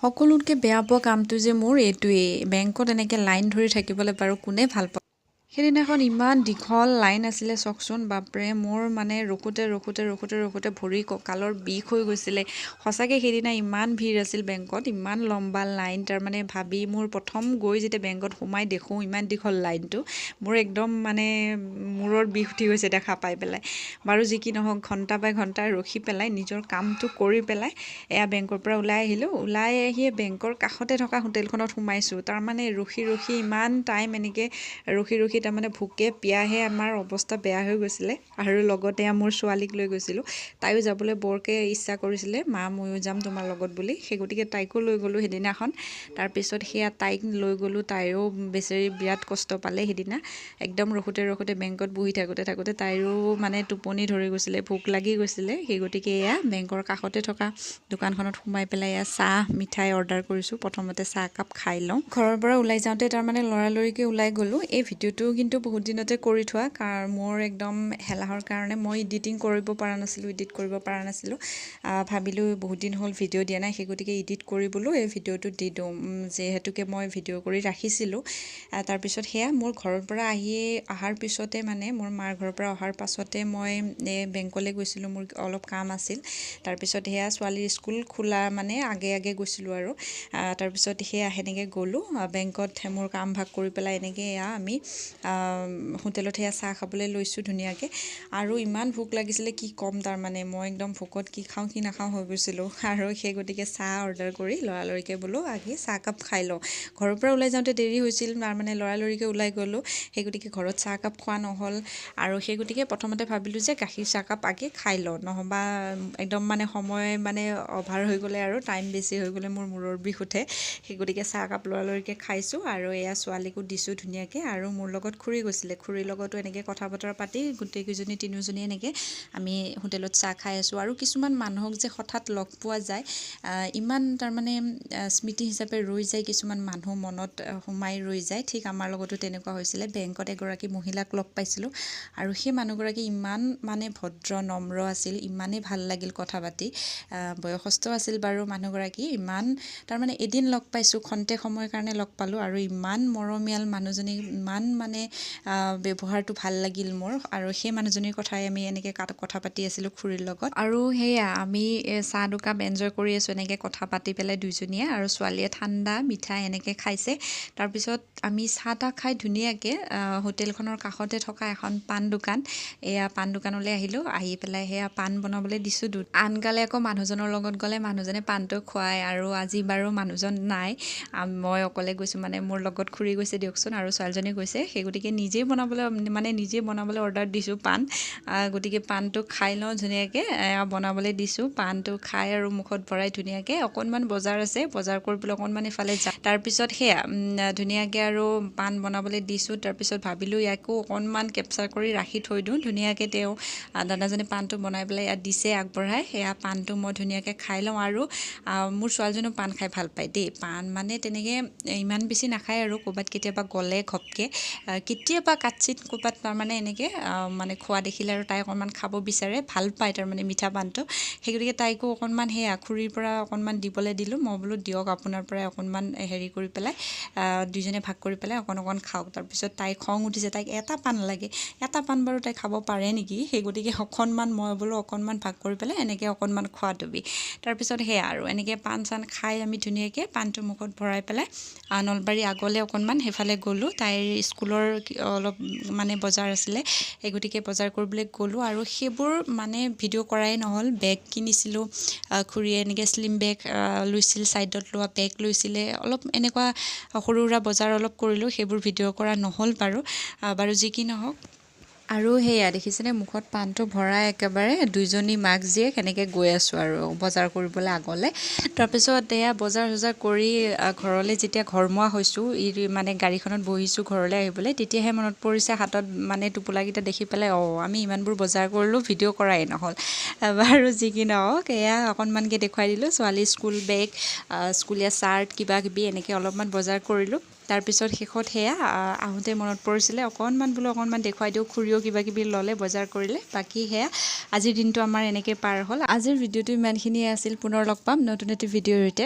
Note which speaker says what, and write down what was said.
Speaker 1: সকলোতকৈ বেয়া পোৱা কামটো যে মোৰ এইটোৱেই, বেংকত এনেকৈ লাইন ধৰি থাকিবলৈ বাৰু কোনে ভাল পায়। সেইদিনাখন ইমান দীঘল লাইন আছিলে চাওকচোন, বাপৰে মোৰ মানে ৰখোতে ভৰি কঁকালৰ বিষ হৈ গৈছিলে। সঁচাকৈ সেইদিনা ইমান ভিৰ আছিল বেংকত, ইমান লম্বা লাইন, তাৰমানে ভাবি মোৰ প্ৰথম গৈ যেতিয়া বেংকত সোমাই দেখোঁ ইমান দীঘল লাইনটো, মোৰ একদম মানে মূৰৰ বিষ উঠি গৈছে দেখা পাই পেলাই। বাৰু যি কি নহওক, ঘণ্টা বাই ঘণ্টা ৰখি পেলাই নিজৰ কামটো কৰি পেলাই এয়া বেংকৰ পৰা ওলাই আহিলোঁ। ওলাই আহিয়ে বেংকৰ কাষতে থকা হোটেলখনত সোমাইছোঁ। তাৰমানে ৰখি ইমান টাইম এনেকৈ ৰখি তাৰমানে ভোকে পিয়াহে আমাৰ অৱস্থা বেয়া হৈ গৈছিলে। আৰু লগতে মোৰ ছোৱালীক লৈ গৈছিলোঁ, তাইও যাবলৈ বৰকৈ ইচ্ছা কৰিছিলে, মা ময়ো যাম তোমাৰ লগত বুলি। সেই গতিকে তাইকো লৈ গ'লোঁ সেইদিনাখন। তাৰপিছত সেয়া তাইক লৈ গ'লোঁ, তাইৰো বেচেৰি বিৰাট কষ্ট পালে সেইদিনা। একদম ৰখোতে বেংকত বহি থাকোঁতে তাইৰো মানে টোপনি ধৰি গৈছিলে, ভোক লাগি গৈছিলে। সেই গতিকে এয়া বেংকৰ কাষতে থকা দোকানখনত সোমাই পেলাই এয়া চাহ মিঠাই অৰ্ডাৰ কৰিছোঁ। প্ৰথমতে চাহ একাপ খাই লওঁ। ঘৰৰ পৰা ওলাই যাওঁতে তাৰমানে লৰালৰিকৈ ওলাই গ'লোঁ। এই ভিডিঅ'টো কিন্তু বহুত দিনতে কৰি থোৱা, কাৰণ মোৰ একদম হেলাহৰ কাৰণে মই এডিট কৰিব পৰা নাছিলোঁ। ভাবিলোঁ বহুত দিন হ'ল ভিডিঅ' দিয়া নাই, সেই গতিকে এডিট কৰিবলৈ এই ভিডিঅ'টো দি দিওঁ, যিহেতুকে মই ভিডিঅ' কৰি ৰাখিছিলোঁ। তাৰপিছত সেয়া মোৰ ঘৰৰ পৰা অহাৰ পিছতে, মানে মোৰ মাৰ ঘৰৰ পৰা অহাৰ পাছতে মই বেংকলৈ গৈছিলোঁ, মোৰ অলপ কাম আছিল। তাৰপিছত সেয়া ছোৱালীৰ স্কুল খোলা মানে আগে গৈছিলোঁ আৰু। তাৰপিছত সেয়া সেনেকৈ গ'লোঁ বেংকত, মোৰ কাম ভাগ কৰি পেলাই এনেকৈ এয়া আমি হোটেলত সেয়া চাহ খাবলৈ লৈছোঁ ধুনীয়াকৈ। আৰু ইমান ভোক লাগিছিলে কি ক'ম, তাৰমানে মই একদম ভোকত কি খাওঁ কি নাখাওঁ হৈ গৈছিলোঁ। আৰু সেই গতিকে চাহ অৰ্ডাৰ কৰি লৰালৰিকৈ বোলো আগে চাহকাপ খাই লওঁ। ঘৰৰ পৰা ওলাই যাওঁতে দেৰি হৈছিল, তাৰমানে লৰালৰিকৈ ওলাই গ'লোঁ। সেই গতিকে ঘৰত চাহকাপ খোৱা নহ'ল। আৰু সেই গতিকে প্ৰথমতে ভাবিলোঁ যে গাখীৰ চাহকাপ আগে খাই লওঁ, নহ'বা একদম মানে সময় মানে অভাৰ হৈ গ'লে আৰু টাইম বেছি হৈ গ'লে মোৰ মূৰৰ বিষ উঠে। সেই গতিকে চাহকাপ লৰালৰিকৈ খাইছোঁ আৰু এয়া ছোৱালীকো দিছোঁ ধুনীয়াকৈ। আৰু মোৰ লগত খুৰী গৈছিলে, খুৰীৰ লগতো এনেকৈ কথা বতৰা পাতি গোটেইকেইজনী তিনিওজনী এনেকৈ আমি হোটেলত চাহ খাই আছোঁ। আৰু কিছুমান মানুহক যে হঠাৎ লগ পোৱা যায়, ইমান তাৰমানে স্মৃতি হিচাপে ৰৈ যায়, কিছুমান মানুহ মনত সোমাই ৰৈ যায়। ঠিক আমাৰ লগতো তেনেকুৱা হৈছিলে। বেংকত এগৰাকী মহিলাক লগ পাইছিলোঁ, আৰু সেই মানুহগৰাকী ইমান মানে ভদ্ৰ নম্ৰ আছিল, ইমানেই ভাল লাগিল কথা পাতি। বয়সস্থ আছিল বাৰু মানুহগৰাকী, ইমান তাৰমানে এদিন লগ পাইছোঁ, খন্তেক সময়ৰ কাৰণে লগ পালোঁ, আৰু ইমান মৰমীয়াল মানুহজনী, ইমান মানে ব্যৱহাৰটো ভাল লাগিল মোৰ। আৰু সেই মানুহজনীৰ কথাই আমি এনেকৈ কথা পাতি আছিলোঁ খুৰীৰ লগত। আৰু সেয়া আমি চাহ দুকাপ এনজয় কৰি আছোঁ এনেকৈ কথা পাতি পেলাই দুইজনীয়ে। আৰু ছোৱালীয়ে ঠাণ্ডা মিঠাই এনেকৈ খাইছে। তাৰপিছত আমি চাহ তাহ খাই ধুনীয়াকৈ হোটেলখনৰ কাষতে থকা এখন পাণ দোকান, এয়া পাণ দোকানলৈ আহিলোঁ। আহি পেলাই সেয়া পাণ বনাবলৈ দিছোঁ। আনকালে আকৌ মানুহজনৰ লগত গ'লে মানুহজনে পাণটো খুৱায়, আৰু আজি বাৰু মানুহজন নাই, মই অকলে গৈছোঁ, মানে মোৰ লগত খুৰী গৈছে দিয়কচোন, আৰু ছোৱালীজনী গৈছে। সেই গতিকে নিজেই বনাবলৈ অৰ্ডাৰ দিছোঁ পাণ। গতিকে পাণটো খাই লওঁ ধুনীয়াকৈ, বনাবলৈ দিছোঁ। পাণটো খাই আৰু মুখত ভৰাই ধুনীয়াকৈ অকণমান বজাৰ আছে, বজাৰ কৰিবলৈ অকণমান ইফালে যাওঁ। তাৰপিছত সেয়া ধুনীয়াকৈ আৰু পাণ বনাবলৈ দিছোঁ। তাৰপিছত ভাবিলোঁ ইয়াকো অকণমান কেপচাৰ কৰি ৰাখি থৈ দিওঁ ধুনীয়াকৈ। তেওঁ দাদাজনে পাণটো বনাই পেলাই ইয়াত দিছে আগবঢ়াই, সেয়া পাণটো মই ধুনীয়াকৈ খাই লওঁ। আৰু মোৰ ছোৱালীজনীও পাণ খাই ভাল পায় দেই। পাণ মানে তেনেকৈ ইমান বেছি নাখায়, আৰু ক'ৰবাত কেতিয়াবা গ'লে ঘপকৈ কেতিয়াবা কাটচিত ক'ৰবাত তাৰমানে এনেকৈ মানে খোৱা দেখিলে আৰু তাই অকণমান খাব বিচাৰে, ভাল পায় তাৰমানে মিঠা পাণটো। সেই গতিকে তাইকো অকণমান সেয়া খুৰীৰ পৰা অকণমান দিবলৈ দিলোঁ। মই বোলো দিয়ক আপোনাৰ পৰাই অকণমান হেৰি কৰি পেলাই, দুইজনে ভাগ কৰি পেলাই অকণ খাওক। তাৰপিছত তাইৰ খং উঠিছে, তাইক এটা পাণ লাগে, এটা পাণ বাৰু তাই খাব পাৰে নেকি। সেই গতিকে মই বোলো অকণমান ভাগ কৰি পেলাই এনেকৈ অকণমান খোৱা তুমি। তাৰপিছত সেয়া আৰু এনেকৈ পাণ চান খাই আমি ধুনীয়াকৈ পাণটো মুখত ভৰাই পেলাই নলবাৰী আগলৈ অকণমান সেইফালে গ'লোঁ। তাইৰ স্কুলৰ অলপ মানে বজাৰ আছিলে, সেই গতিকে বজাৰ কৰিবলৈ গ'লোঁ। আৰু সেইবোৰ মানে ভিডিঅ' কৰাই নহ'ল। বেগ কিনিছিলোঁ, খুৰীয়ে এনেকৈ স্লিম বেগ লৈছিল, ছাইডত লোৱা বেগ লৈছিলে, অলপ এনেকুৱা সৰু সুৰা বজাৰ অলপ কৰিলোঁ। সেইবোৰ ভিডিঅ' কৰা নহ'ল বাৰু যি কি নহওক। আৰু সেয়া দেখিছেনে, মুখত পাণটো ভৰাই একেবাৰে দুইজনী মাক জীয়েক সেনেকৈ গৈ আছোঁ আৰু বজাৰ কৰিবলৈ আগলৈ। তাৰপিছত এয়া বজাৰ চজাৰ কৰি ঘৰলৈ যেতিয়া ঘৰমুৱা হৈছোঁ, মানে গাড়ীখনত বহিছোঁ ঘৰলৈ আহিবলৈ, তেতিয়াহে মনত পৰিছে হাতত মানে টোপোলাকেইটা দেখি পেলাই, আমি ইমানবোৰ বজাৰ কৰিলোঁ, ভিডিঅ' কৰাই নহ'ল। বাৰু যি কি নহওক, এয়া অকণমানকৈ দেখুৱাই দিলোঁ। ছোৱালীৰ স্কুল বেগ, স্কুলীয়া চাৰ্ট, কিবা কিবি এনেকৈ অলপমান বজাৰ কৰিলোঁ। তাৰপিছত শেষত সেয়া আহোঁতে মনত পৰিছিলে অকণমান দেখুৱাই দিওঁ। খুৰীও কিবা কিবি ল'লে, বজাৰ কৰিলে। বাকী সেয়া আজিৰ দিনটো আমাৰ এনেকৈ পাৰ হ'ল। আজিৰ ভিডিঅ'টো ইমানখিনিয়ে আছিল। পুনৰ লগ পাম নতুন এটি ভিডিঅ'ৰ সৈতে।